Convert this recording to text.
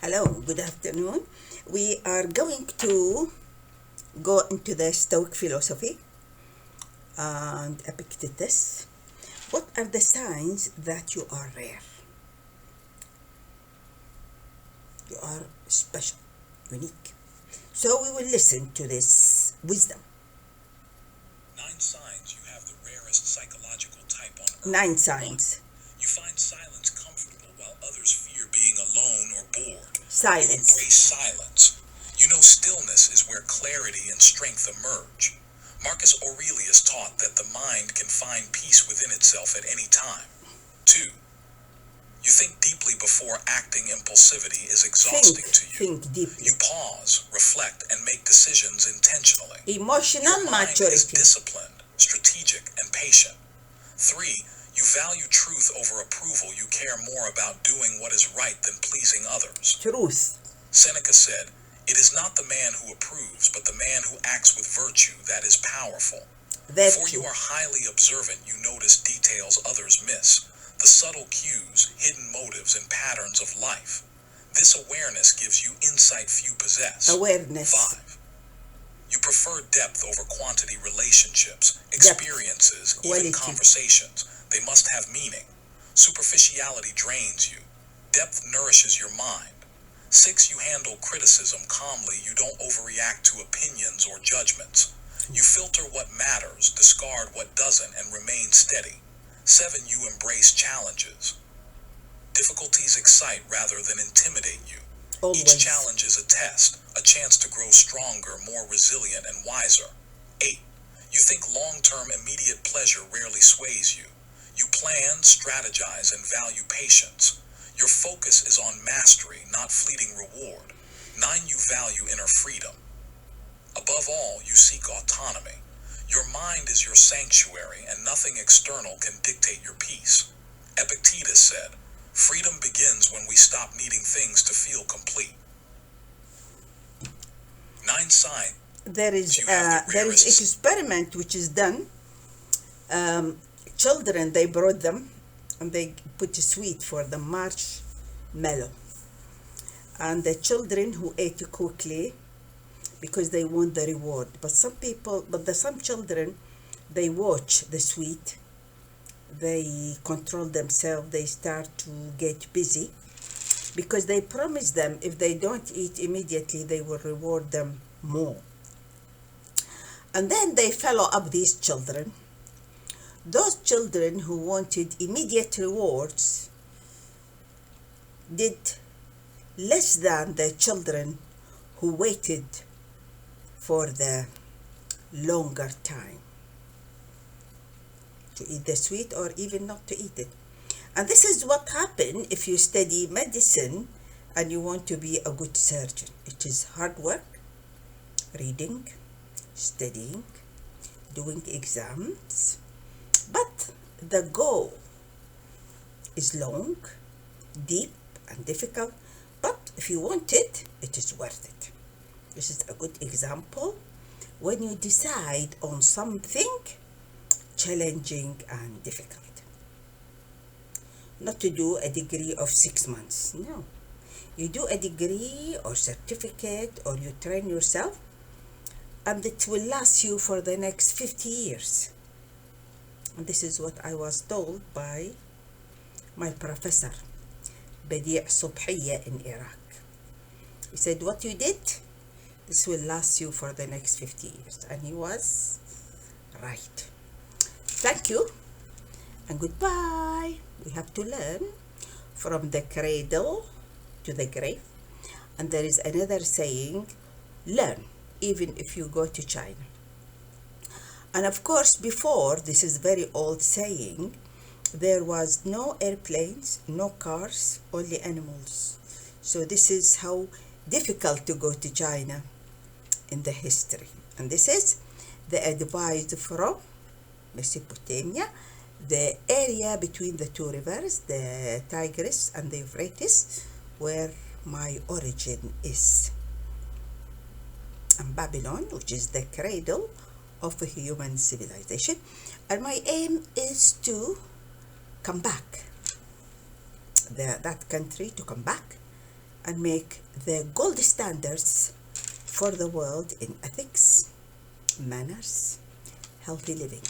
Hello, good afternoon. We are going to go into the Stoic philosophy and Epictetus. What are the signs that you are rare? You are special, unique. So we will listen to this wisdom. 9 signs you have the rarest psychological type on earth. 9 signs. 1. You find silence comfortable while others fear being alone or bored. Silence. You embrace silence. You know stillness is where clarity and strength emerge. Marcus Aurelius taught that the mind can find peace within itself at any time. 2. You think deeply before acting. Impulsivity is exhausting to you. Think deeply. You pause, reflect, and make decisions intentionally. Emotional Your mind is maturity. disciplined, strategic, and patient. 3. You value truth over approval. You care more about doing what is right than pleasing others. Truth. Seneca said, "It is not the man who approves, but the man who acts with virtue that is powerful." For you are highly observant, you notice details others miss, the subtle cues, hidden motives, and patterns of life. This awareness gives you insight few possess. Awareness. 5. You prefer depth over quantity. Relationships, experiences, Quality. even conversations, they must have meaning. Superficiality drains you. Depth nourishes your mind. 6. You handle criticism calmly. You don't overreact to opinions or judgments. You filter what matters, discard what doesn't, and remain steady. 7. You embrace challenges. Difficulties excite rather than intimidate you. Always. Each challenge is a test, a chance to grow stronger, more resilient, and wiser. 8. You think long-term immediate pleasure rarely sways you. You plan, strategize, and value patience. Your focus is on mastery, not fleeting reward. 9. You value inner freedom. Above all, you seek autonomy. Your mind is your sanctuary, and nothing external can dictate your peace. Epictetus said, "Freedom begins when we stop needing things to feel complete." 9 signs. There is experiment which is done. Children, they brought them and they put a sweet for the marshmallow, and the children who ate it quickly because they want the reward. But some children, they watch the sweet, they control themselves, they start to get busy because they promise them if they don't eat immediately they will reward them more. And then they follow up these children. Those children who wanted immediate rewards did less than the children who waited for the longer time to eat the sweet or even not to eat it. And this is what happens if you study medicine and you want to be a good surgeon. It is hard work, reading, studying, doing exams, but the goal is long, deep, and difficult. But if you want it, it is worth it. This is a good example when you decide on something challenging and difficult. Not to do a degree of 6 months, no. You do a degree or certificate, or you train yourself, and it will last you for the next 50 years. And this is what I was told by my professor, Badi' Subhiya in Iraq. He said, what you did, this will last you for the next 50 years. And he was right. Thank you and goodbye. We have to learn from the cradle to the grave. And there is another saying, learn even if you go to China. And of course, before, this is very old saying, there was no airplanes, no cars, only animals. So this is how difficult to go to China in the history. And this is the advice from Mesopotamia, the area between the two rivers, the Tigris and the Euphrates, where my origin is. And Babylon, which is the cradle of a human civilization. And my aim is to come back, that country to come back and make the gold standards for the world in ethics, manners, healthy living.